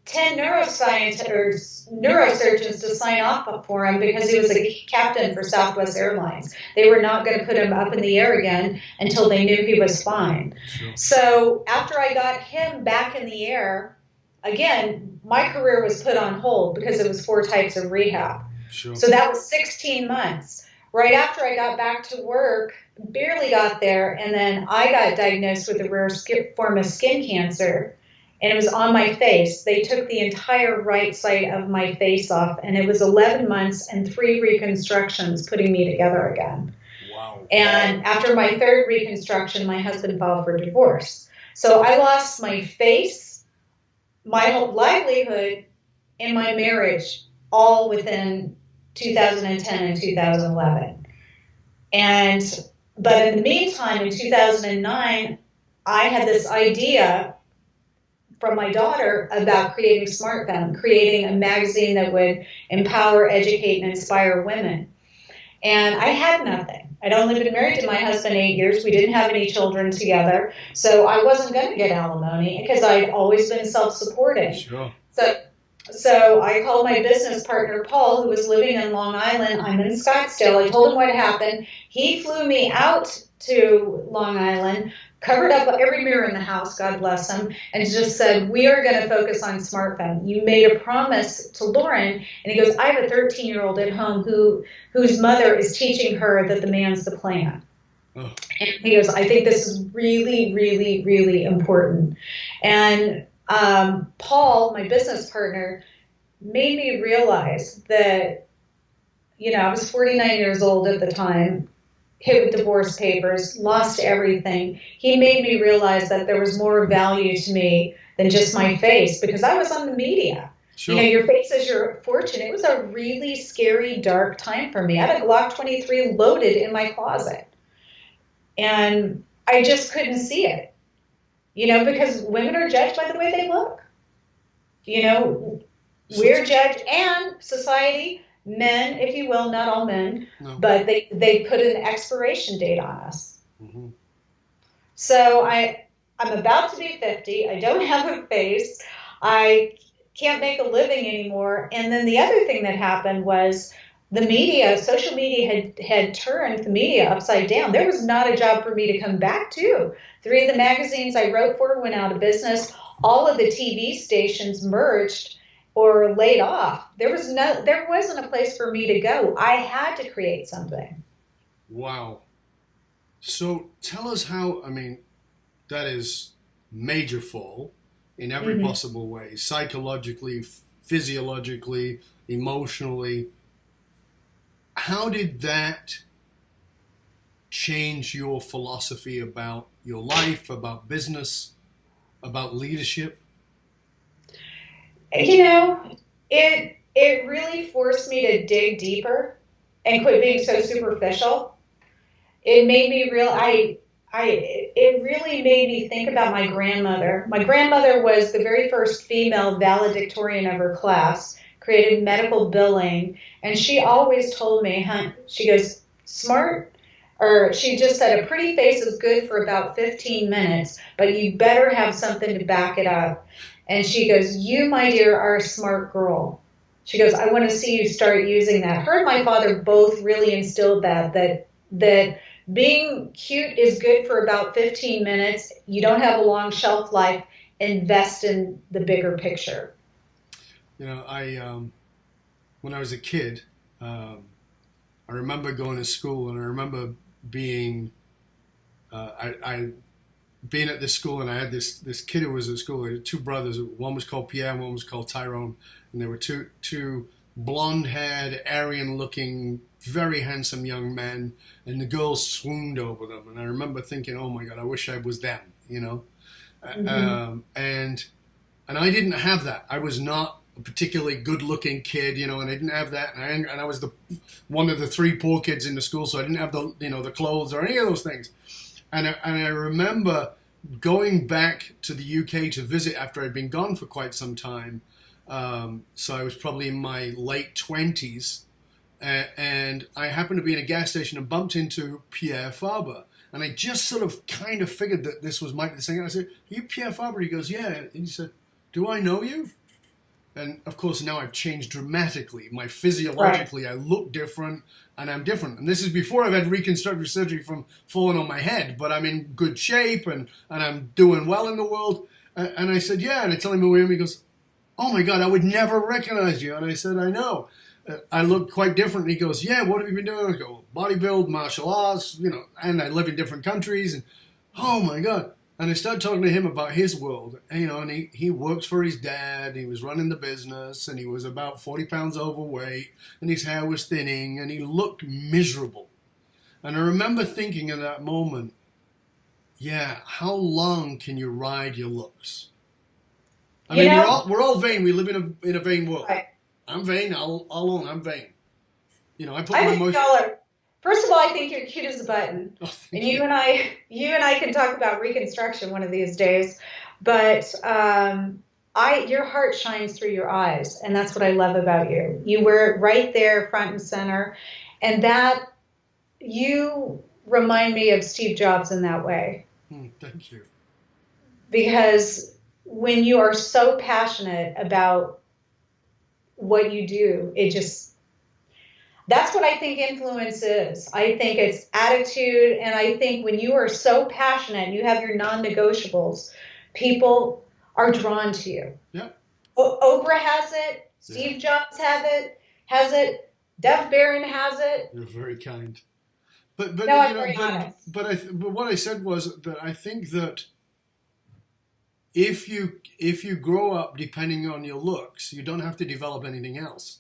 10 neurosurgeons to sign off for him because he was a captain for Southwest Airlines. They were not going to put him up in the air again until they knew he was fine. Sure. So after I got him back in the air, again, my career was put on hold because it was 4 types of rehab. Sure. So that was 16 months. Right after I got back to work, barely got there, and then I got diagnosed with a rare form of skin cancer, and it was on my face. They took the entire right side of my face off, and it was 11 months and 3 reconstructions putting me together again. Wow. And after my 3rd reconstruction, my husband filed for divorce. So I lost my face, my whole livelihood, and my marriage all within 2010 and 2011. But in the meantime, in 2009, I had this idea from my daughter about creating SmartFem, creating a magazine that would empower, educate, and inspire women. And I had nothing. I'd only been married to my husband 8 years. We didn't have any children together. So I wasn't going to get alimony because I'd always been self-supporting. Sure. So I called my business partner, Paul, who was living in Long Island. I'm in Scottsdale. I told him what happened. He flew me out to Long Island, covered up every mirror in the house, God bless him, and just said, we are going to focus on SmartFem. You made a promise to Lauren. And he goes, I have a 13-year-old at home whose mother is teaching her that the man's the plan. Oh. And he goes, I think this is really, really, really important. And Paul, my business partner, made me realize that, I was 49 years old at the time, hit with divorce papers, lost everything. He made me realize that there was more value to me than just my face, because I was on the media. Sure. Your face is your fortune. It was a really scary, dark time for me. I had a Glock 23 loaded in my closet, and I just couldn't see it. Because women are judged by the way they look. We're judged, and society, men, if you will, not all men, no. But they put an expiration date on us. Mm-hmm. So I'm about to be 50. I don't have a face. I can't make a living anymore. And then the other thing that happened was the media, social media had turned the media upside down. There was not a job for me to come back to. 3 of the magazines I wrote for went out of business. All of the TV stations merged or laid off. There wasn't a place for me to go. I had to create something. Wow. So tell us how, that is major fall in every mm-hmm. possible way, psychologically, physiologically, emotionally. How did that change your philosophy about your life, about business, about leadership? It really forced me to dig deeper and quit being so superficial. It made me it really made me think about my grandmother. My grandmother was the very first female valedictorian of her class, created medical billing, and she always told me, she goes, she just said, a pretty face is good for about 15 minutes, but you better have something to back it up. And she goes, you, my dear, are a smart girl. She goes, I want to see you start using that. Her and my father both really instilled that being cute is good for about 15 minutes. You don't have a long shelf life. Invest in the bigger picture. When I was a kid, I remember going to school, and I remember being, I being at this school, and I had this kid who was at school. I had two brothers. One was called Pierre, and one was called Tyrone, and they were two blonde-haired, Aryan-looking, very handsome young men, and the girls swooned over them. And I remember thinking, "Oh my God, I wish I was them," you know. And I didn't have that. I was not a particularly good-looking kid, you know, and I didn't have that. And I was one of the three poor kids in the school, so I didn't have the clothes or any of those things. And I remember going back to the UK to visit after I'd been gone for quite some time. So I was probably in my late 20s, and I happened to be in a gas station and bumped into Pierre Farber. And I just sort of kind of figured that this was Mike the singer. I said, "Are you Pierre Farber?" He goes, "Yeah." And he said, "Do I know you?" And of course, now I've changed dramatically. Physiologically, I look different, and I'm different. And this is before I've had reconstructive surgery from falling on my head, but I'm in good shape, and I'm doing well in the world. And I said, "Yeah." And I tell him who I am. He goes, "Oh my God, I would never recognize you." And I said, "I know. I look quite different." And he goes, "Yeah, what have you been doing?" I go, "Bodybuild, martial arts, you know, and I live in different countries." And oh my God. And I started talking to him about his world, and, you know, and he works for his dad. He was running the business, and he was about 40 pounds overweight, and his hair was thinning, and he looked miserable. And I remember thinking in that moment, yeah, how long can you ride your looks? I mean, we're all vain. We live in a vain world. Right. I'm vain. I'll own I'm vain. You know, I put I my think emotion. First of all, I think you're cute as a button. Oh, And you and I can talk about reconstruction one of these days. But your heart shines through your eyes, and that's what I love about you. You were right there, front and center, and that you remind me of Steve Jobs in that way. Thank you. Because when you are so passionate about what you do, that's what I think influence is. I think it's attitude, and I think when you are so passionate and you have your non-negotiables, people are drawn to you. Yeah. Oprah has it. Steve Jobs has it. Dov Barron has it. You're very kind. But No, you I'm know, very honest. but what I said was that I think that if you grow up depending on your looks, you don't have to develop anything else.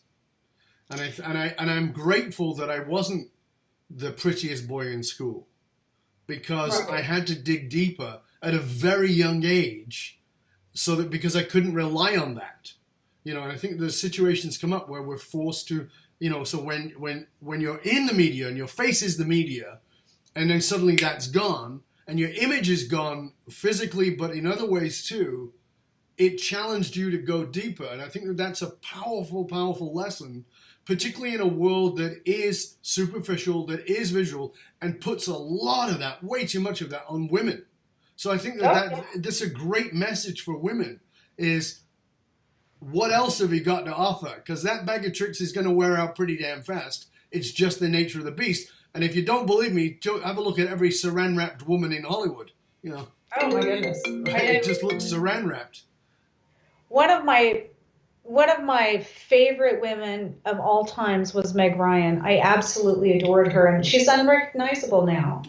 And I'm grateful that I wasn't the prettiest boy in school, because I had to dig deeper at a very young age, because I couldn't rely on that, you know. And I think the situations come up where we're forced to, you know. So when you're in the media and your face is the media, and then suddenly that's gone and your image is gone physically, but in other ways too, it challenged you to go deeper. And I think that that's a powerful, powerful lesson, particularly in a world that is superficial, that is visual, and puts a lot of that, way too much of that, on women. So I think that's a great message for women, is what else have you got to offer? Because that bag of tricks is going to wear out pretty damn fast. It's just the nature of the beast. And if you don't believe me, have a look at every saran-wrapped woman in Hollywood. You know. Oh my goodness! It just looks saran-wrapped. One of my favorite women of all times was Meg Ryan. I absolutely adored her, and she's unrecognizable now.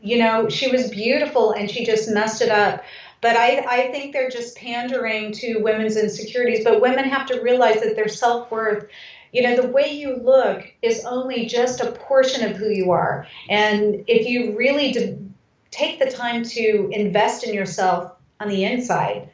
Yeah. She was beautiful, and she just messed it up. But I think they're just pandering to women's insecurities. But women have to realize that their self-worth, the way you look is only just a portion of who you are. And if you really take the time to invest in yourself on the inside,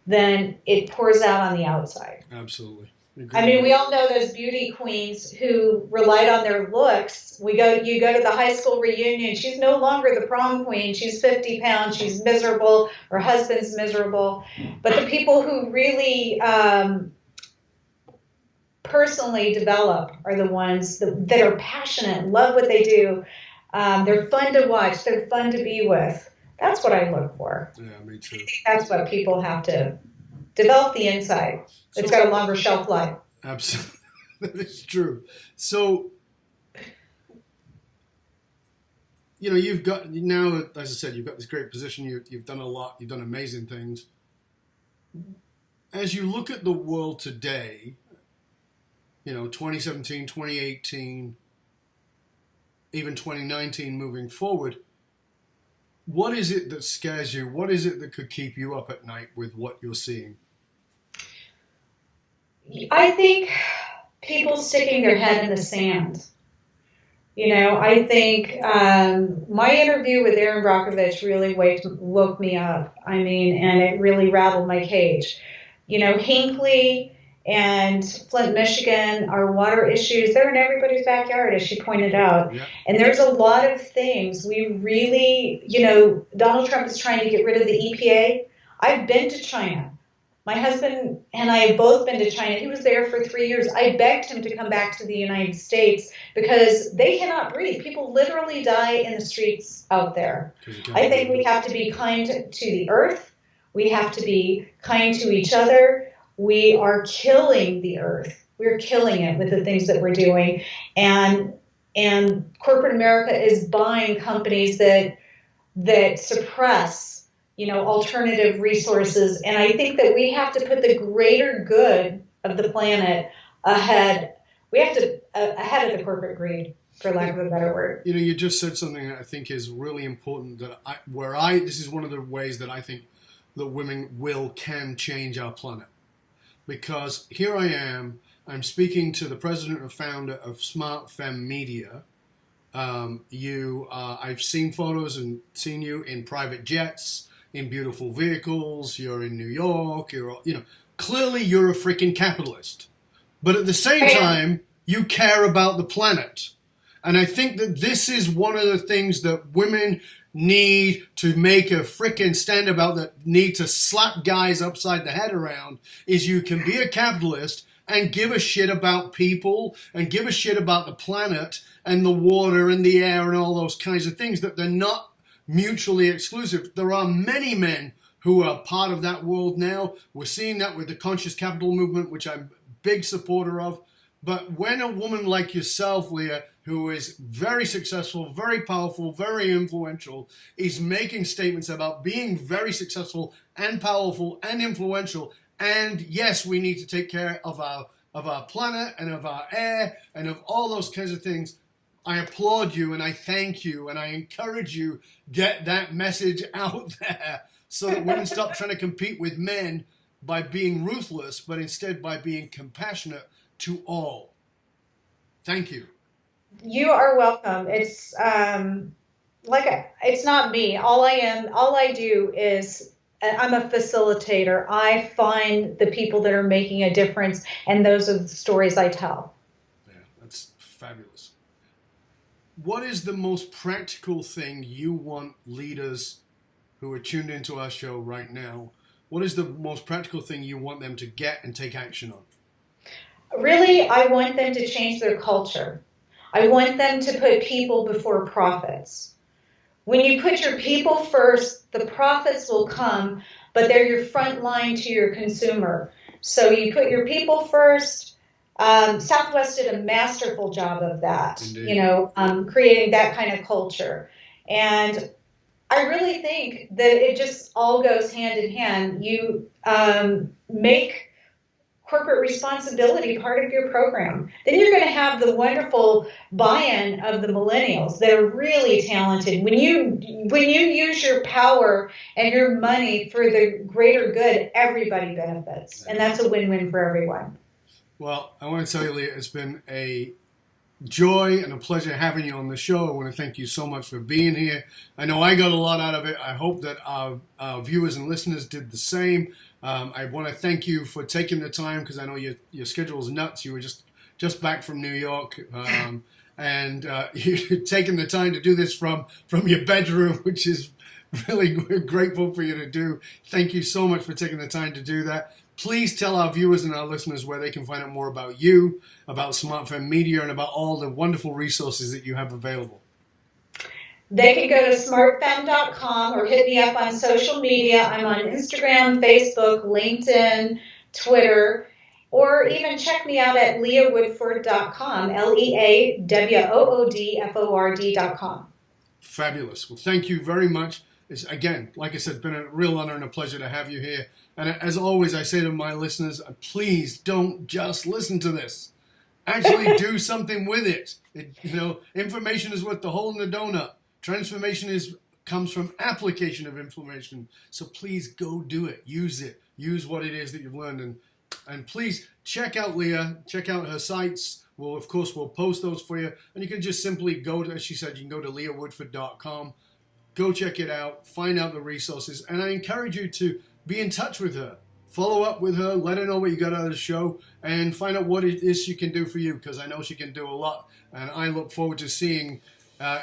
then it pours out on the outside. Absolutely. I mean, we all know those beauty queens who relied on their looks. You go to the high school reunion, she's no longer the prom queen. She's 50 pounds, she's miserable, her husband's miserable. But the people who really personally develop are the ones that are passionate, love what they do. They're fun to watch, they're fun to be with. That's what I look for. Yeah, me too. I think that's what people have to develop the inside. It's got a longer shelf life. Absolutely. That is true. So, you've got, now, as I said, you've got this great position. You've done a lot. You've done amazing things. As you look at the world today, 2017, 2018, even 2019 moving forward, What is it that scares you? What is it that could keep you up at night with what you're seeing? I think people sticking their head in the sand. I think my interview with Aaron Brockovich really woke me up. I mean, and it really rattled my cage. Hinckley and Flint, Michigan, our water issues, they're in everybody's backyard, as she pointed out. Yeah. And there's a lot of things we really, Donald Trump is trying to get rid of the EPA. I've been to China. My husband and I have both been to China. He was there for 3 years. I begged him to come back to the United States because they cannot breathe. People literally die in the streets out there. I think we have to be kind to the earth. We have to be kind to each other. We are killing the earth. We're killing it with the things that we're doing. And corporate America is buying companies that suppress alternative resources. And I think that we have to put the greater good of the planet ahead. We have to ahead of the corporate greed, for lack of a better word. You just said something that I think is really important. This is one of the ways that I think that women can change our planet. Because here I am, I'm speaking to the president and founder of SmartFem Media. I've seen photos and seen you in private jets, in beautiful vehicles. You're in New York. Clearly you're a freaking capitalist. But at the same time, you care about the planet. And I think that this is one of the things that women need to make a freaking stand about, that need to slap guys upside the head around, is you can be a capitalist and give a shit about people and give a shit about the planet and the water and the air and all those kinds of things, that they're not mutually exclusive. There are many men who are part of that world now. We're seeing that with the conscious capital movement, which I'm a big supporter of. But when a woman like yourself, Lea, who is very successful, very powerful, very influential, is making statements about being very successful and powerful and influential, and yes, we need to take care of our planet and of our air and of all those kinds of things, I applaud you and I thank you and I encourage you, get that message out there so that women stop trying to compete with men by being ruthless, but instead by being compassionate to all. Thank you. You are welcome. It's it's not me. All I do is I'm a facilitator. I find the people that are making a difference, and those are the stories I tell. Yeah, that's fabulous. What is the most practical thing you want leaders who are tuned into our show right now, what is the most practical thing you want them to get and take action on? Really, I want them to change their culture. I want them to put people before profits. When you put your people first, the profits will come, but they're your front line to your consumer. So you put your people first. Southwest did a masterful job of that, Indeed. Creating that kind of culture. And I really think that it just all goes hand in hand. You make corporate responsibility part of your program. Then you're going to have the wonderful buy-in of the millennials that are really talented. When you use your power and your money for the greater good, everybody benefits. And that's a win-win for everyone. Well, I want to tell you, Lea, it's been a joy and a pleasure having you on the show. I want to thank you so much for being here. I know I got a lot out of it. I hope that our viewers and listeners did the same. I want to thank you for taking the time, because I know your schedule is nuts. You were just back from New York, and you're taking the time to do this from your bedroom, which is really grateful for you to do. Thank you so much for taking the time to do that. Please tell our viewers and our listeners where they can find out more about you, about SmartFem Media, and about all the wonderful resources that you have available. They can go to smartfem.com or hit me up on social media. I'm on Instagram, Facebook, LinkedIn, Twitter, or even check me out at LeaWoodford.com, LeaWoodford.com. Fabulous. Well, thank you very much. It's, again, like I said, been a real honor and a pleasure to have you here. And as always, I say to my listeners, please don't just listen to this. Actually do something with it. Information is worth the hole in the donut. Transformation is comes from application of information. So please go do it. Use it. Use what it is that you've learned. And please check out Lea. Check out her sites. We'll post those for you. And you can just simply go to, as she said, you can go to LeaWoodford.com. Go check it out. Find out the resources. And I encourage you to be in touch with her. Follow up with her. Let her know what you got out of the show. And find out what it is she can do for you. Because I know she can do a lot. And I look forward to seeing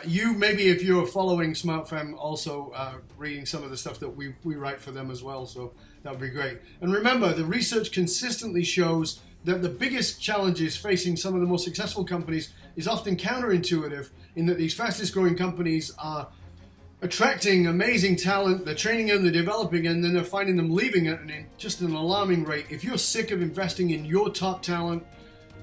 you, maybe if you're following SmartFem, also reading some of the stuff that we write for them as well. So that would be great. And remember, the research consistently shows that the biggest challenges facing some of the most successful companies is often counterintuitive, in that these fastest growing companies are attracting amazing talent, they're training them, they're developing, and then they're finding them leaving at just an alarming rate. If you're sick of investing in your top talent,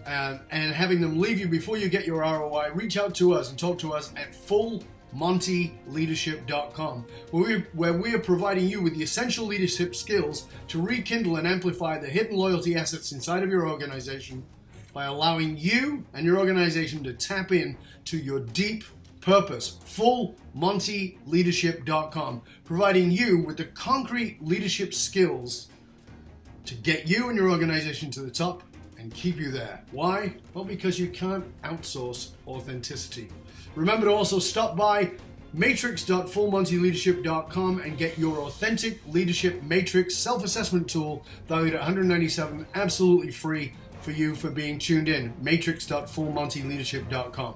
and having them leave you before you get your ROI, reach out to us and talk to us at fullmontyleadership.com, where we are providing you with the essential leadership skills to rekindle and amplify the hidden loyalty assets inside of your organization by allowing you and your organization to tap in to your deep purpose. Fullmontyleadership.com, providing you with the concrete leadership skills to get you and your organization to the top and keep you there. Why? Well, because you can't outsource authenticity. Remember to also stop by matrix.fullmontyleadership.com and get your authentic leadership matrix self-assessment tool valued at $197, absolutely free for you for being tuned in. matrix.fullmontyleadership.com.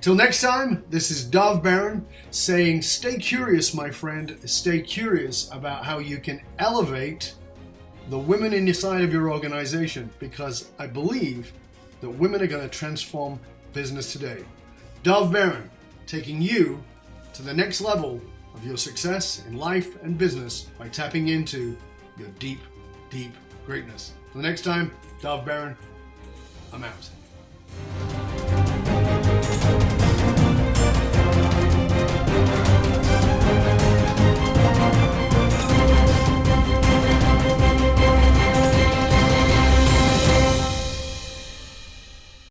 Till next time, this is Dov Baron saying, stay curious, my friend. Stay curious about how you can elevate the women inside of your organization, because I believe that women are going to transform business today. Dov Baron, taking you to the next level of your success in life and business by tapping into your deep, deep greatness. Till next time, Dov Baron, I'm out.